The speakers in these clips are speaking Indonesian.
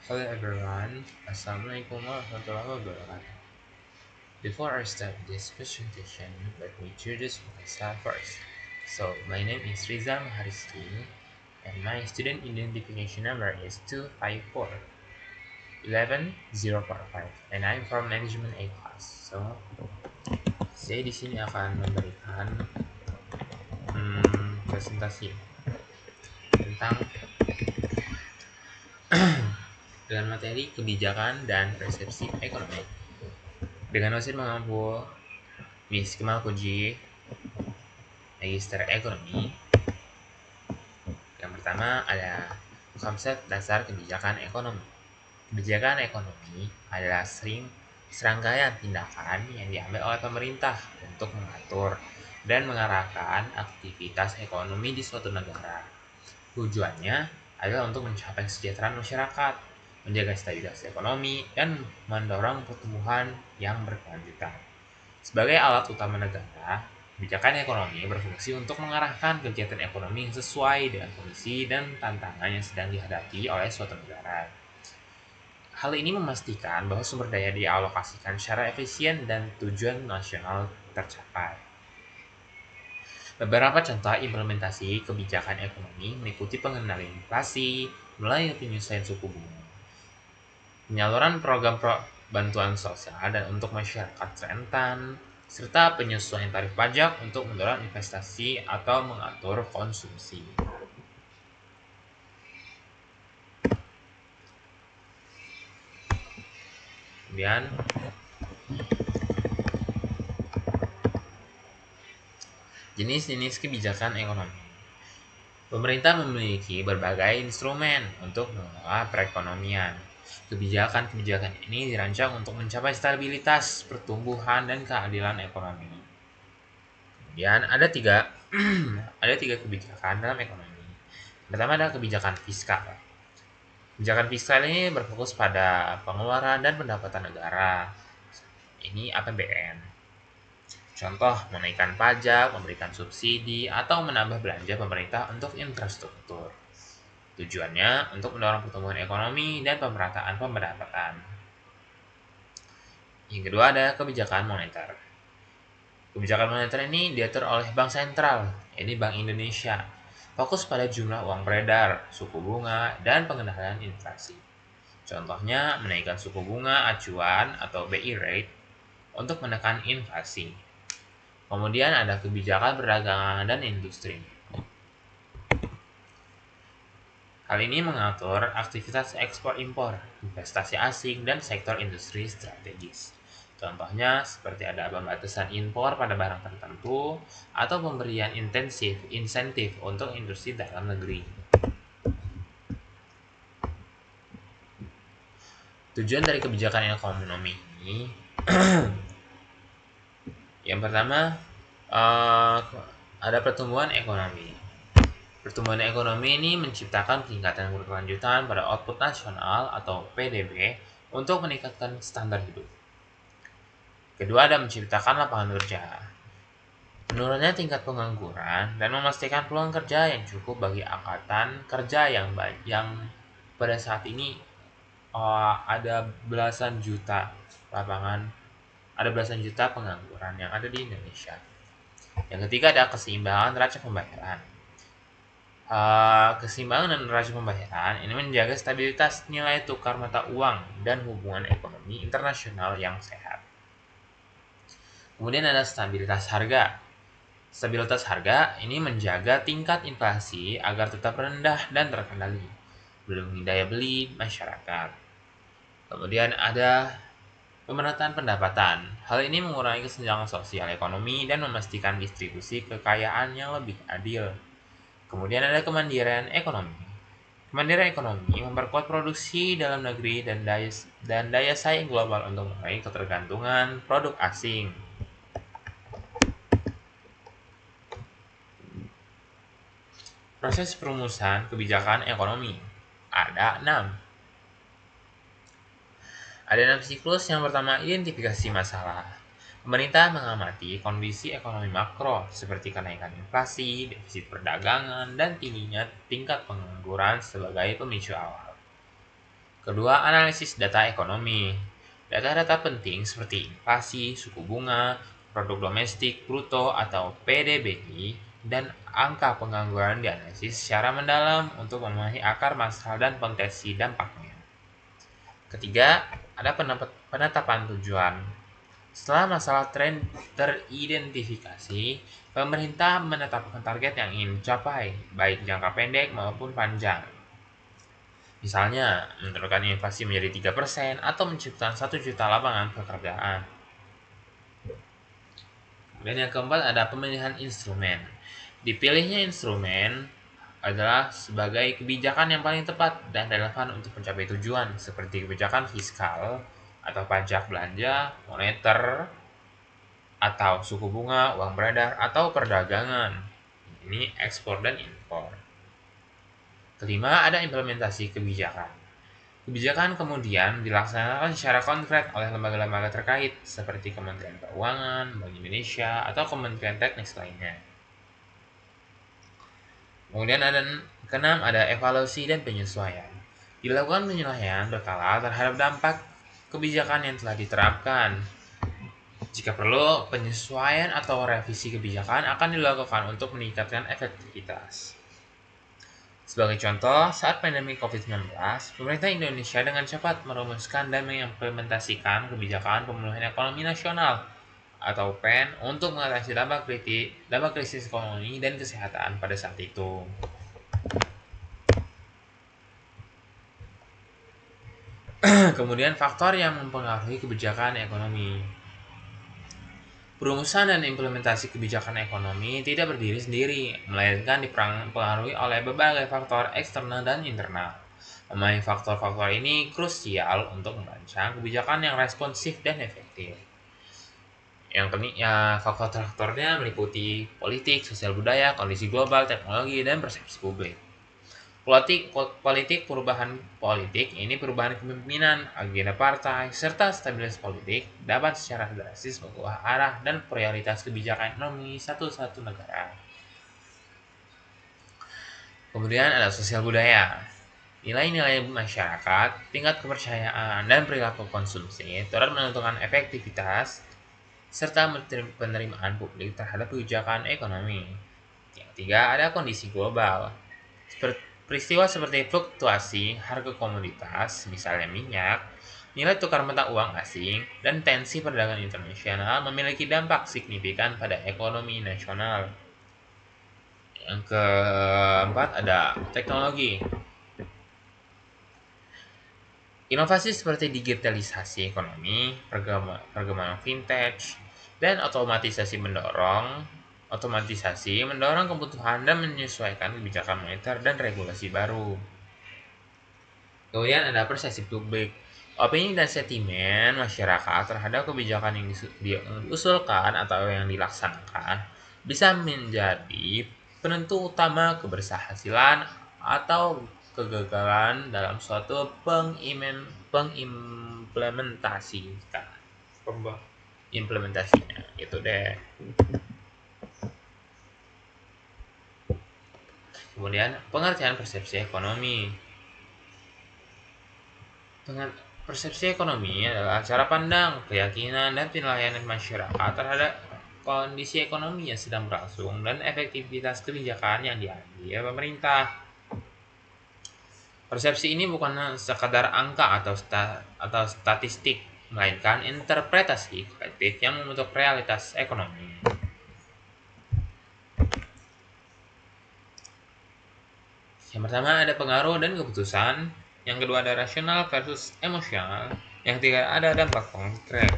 Hello everyone, Assalamualaikum warahmatullahi wabarakatuh. Before I start this presentation, let me introduce myself first. So, my name is Rizal Mahariski, and my student identification number is 254-11045, and I'm from Management A class. So, saya di sini akan memberikan presentasi tentang dengan materi kebijakan dan persepsi ekonomi. Dengan dosen mengampu Miss Kemal Puji, Magister Ekonomi. Yang pertama ada konsep dasar kebijakan ekonomi. Kebijakan ekonomi adalah serangkaian tindakan yang diambil oleh pemerintah untuk mengatur dan mengarahkan aktivitas ekonomi di suatu negara. Tujuannya adalah untuk mencapai kesejahteraan masyarakat, menjaga stabilitas ekonomi, dan mendorong pertumbuhan yang berkelanjutan. Sebagai alat utama negara, kebijakan ekonomi berfungsi untuk mengarahkan kegiatan ekonomi yang sesuai dengan kondisi dan tantangan yang sedang dihadapi oleh suatu negara. Hal ini memastikan bahwa sumber daya dialokasikan secara efisien dan tujuan nasional tercapai. Beberapa contoh implementasi kebijakan ekonomi meliputi pengendalian inflasi, melalui penyesuaian suku bunga, penyaluran program bantuan sosial dan untuk masyarakat rentan, serta penyesuaian tarif pajak untuk mendorong investasi atau mengatur konsumsi. Kemudian, jenis-jenis kebijakan ekonomi. Pemerintah memiliki berbagai instrumen untuk mengelola perekonomian. Kebijakan-kebijakan ini dirancang untuk mencapai stabilitas, pertumbuhan, dan keadilan ekonomi. Kemudian ada tiga kebijakan dalam ekonomi. Pertama adalah kebijakan fiskal. Kebijakan fiskal ini berfokus pada pengeluaran dan pendapatan negara. Ini APBN. Contoh, menaikkan pajak, memberikan subsidi, atau menambah belanja pemerintah untuk infrastruktur. Tujuannya untuk mendorong pertumbuhan ekonomi dan pemerataan pendapatan. Yang kedua ada kebijakan moneter. Kebijakan moneter ini diatur oleh Bank Sentral, ini Bank Indonesia. Fokus pada jumlah uang beredar, suku bunga, dan pengendalian inflasi. Contohnya menaikkan suku bunga acuan atau BI rate untuk menekan inflasi. Kemudian ada kebijakan perdagangan dan industri. Hal ini mengatur aktivitas ekspor-impor, investasi asing, dan sektor industri strategis. Contohnya seperti ada pembatasan impor pada barang tertentu atau pemberian insentif untuk industri dalam negeri. Tujuan dari kebijakan ekonomi ini yang pertama ada pertumbuhan ekonomi. Pertumbuhan ekonomi ini menciptakan peningkatan berkelanjutan pada output nasional atau PDB untuk meningkatkan standar hidup. Kedua ada menciptakan lapangan kerja. Menurunnya tingkat pengangguran dan memastikan peluang kerja yang cukup bagi angkatan kerja yang pada saat ini ada belasan juta pengangguran yang ada di Indonesia. Yang ketiga ada keseimbangan neraca pembayaran. Keseimbangan dan neraca pembayaran ini menjaga stabilitas nilai tukar mata uang dan hubungan ekonomi internasional yang sehat. Kemudian ada stabilitas harga. Stabilitas harga ini menjaga tingkat inflasi agar tetap rendah dan terkendali, melindungi daya beli masyarakat. Kemudian ada pemerataan pendapatan. Hal ini mengurangi kesenjangan sosial ekonomi dan memastikan distribusi kekayaan yang lebih adil. Kemudian ada kemandirian ekonomi. Kemandirian ekonomi memperkuat produksi dalam negeri dan daya saing global untuk mengurangi ketergantungan produk asing. Proses perumusan kebijakan ekonomi ada 6. Ada 6 siklus. Yang pertama, identifikasi masalah. Pemerintah mengamati kondisi ekonomi makro seperti kenaikan inflasi, defisit perdagangan, dan tingginya tingkat pengangguran sebagai pemicu awal. Kedua, analisis data ekonomi. Data-data penting seperti inflasi, suku bunga, produk domestik bruto atau PDBI, dan angka pengangguran dianalisis secara mendalam untuk memahami akar masalah dan potensi dampaknya. Ketiga, ada penetapan tujuan. Setelah masalah tren teridentifikasi, pemerintah menetapkan target yang ingin dicapai, baik jangka pendek maupun panjang. Misalnya, menurunkan inflasi menjadi 3% atau menciptakan 1 juta lapangan pekerjaan. Dan yang keempat ada pemilihan instrumen. Dipilihnya instrumen adalah sebagai kebijakan yang paling tepat dan relevan untuk mencapai tujuan, seperti kebijakan fiskal atau pajak belanja, moneter, atau suku bunga, uang beredar, atau perdagangan. Ini ekspor dan impor. Kelima, ada implementasi kebijakan. Kebijakan kemudian dilaksanakan secara konkret oleh lembaga-lembaga terkait seperti Kementerian Keuangan, Bank Indonesia, atau kementerian teknis lainnya. Kemudian keenam ada evaluasi dan penyesuaian. Dilakukan penyesuaian berkala terhadap dampak kebijakan yang telah diterapkan. Jika perlu, penyesuaian atau revisi kebijakan akan dilakukan untuk meningkatkan efektivitas. Sebagai contoh, saat pandemi COVID-19, pemerintah Indonesia dengan cepat merumuskan dan mengimplementasikan kebijakan pemulihan ekonomi nasional atau PEN untuk mengatasi dampak krisis ekonomi dan kesehatan pada saat itu. Kemudian faktor yang mempengaruhi kebijakan ekonomi. Perumusan dan implementasi kebijakan ekonomi tidak berdiri sendiri, melainkan dipengaruhi oleh berbagai faktor eksternal dan internal. Memahami faktor-faktor ini krusial untuk merancang kebijakan yang responsif dan efektif. Faktor-faktornya meliputi politik, sosial budaya, kondisi global, teknologi, dan persepsi publik. Perubahan politik ini perubahan kepemimpinan, agenda partai, serta stabilitas politik dapat secara drastis mengubah arah dan prioritas kebijakan ekonomi satu negara. Kemudian ada sosial budaya. Nilai-nilai masyarakat, tingkat kepercayaan, dan perilaku konsumsi turut menentukan efektivitas serta penerimaan publik terhadap kebijakan ekonomi. Yang ketiga, ada kondisi global. Peristiwa seperti fluktuasi harga komoditas, misalnya minyak, nilai tukar mata uang asing, dan tensi perdagangan internasional memiliki dampak signifikan pada ekonomi nasional. Yang keempat ada teknologi. Inovasi seperti digitalisasi ekonomi, perkembangan vintage, dan otomatisasi mendorong kebutuhan dan menyesuaikan kebijakan moneter dan regulasi baru. Kemudian ada persepsi publik. Opini dan sentimen masyarakat terhadap kebijakan yang diusulkan atau yang dilaksanakan bisa menjadi penentu utama keberhasilan atau kegagalan dalam suatu implementasinya gitu deh. Kemudian pengertian persepsi ekonomi. Persepsi ekonomi adalah cara pandang, keyakinan, dan penilaian masyarakat terhadap kondisi ekonomi yang sedang berlangsung dan efektivitas kebijakan yang diambil pemerintah. Persepsi ini bukan sekadar angka atau statistik, melainkan interpretasi kolektif yang membentuk realitas ekonomi. Yang pertama ada pengaruh dan keputusan, yang kedua ada rasional versus emosional, yang ketiga ada dampak konkret.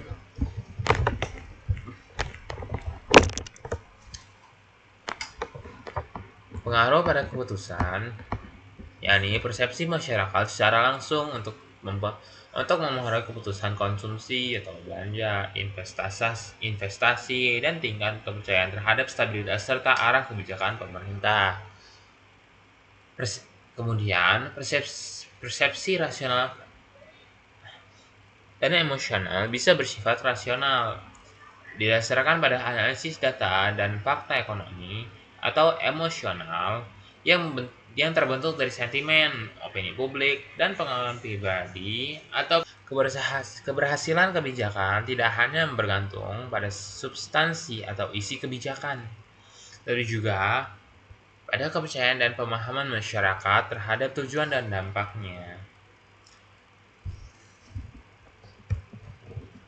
Pengaruh pada keputusan, yakni persepsi masyarakat secara langsung untuk mempengaruhi keputusan konsumsi atau belanja, investasi, dan tingkat kepercayaan terhadap stabilitas serta arah kebijakan pemerintah. Kemudian persepsi rasional dan emosional bisa bersifat rasional, didasarkan pada analisis data dan fakta ekonomi, atau emosional yang yang terbentuk dari sentimen, opini publik, dan pengalaman pribadi atau keberhasilan kebijakan tidak hanya bergantung pada substansi atau isi kebijakan, tapi juga pada kepercayaan dan pemahaman masyarakat terhadap tujuan dan dampaknya.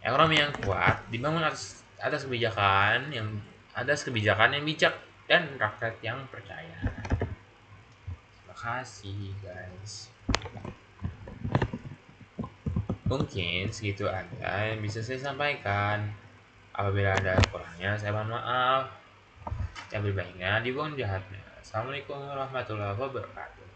Ekonomi yang kuat dibangun atas kebijakan yang bijak dan rakyat yang percaya. Terima kasih guys. Mungkin segitu aja yang bisa saya sampaikan. Apabila ada kurangnya, saya mohon maaf. Yang lebih baiknya dibuang jahatnya. Assalamualaikum warahmatullahi wabarakatuh.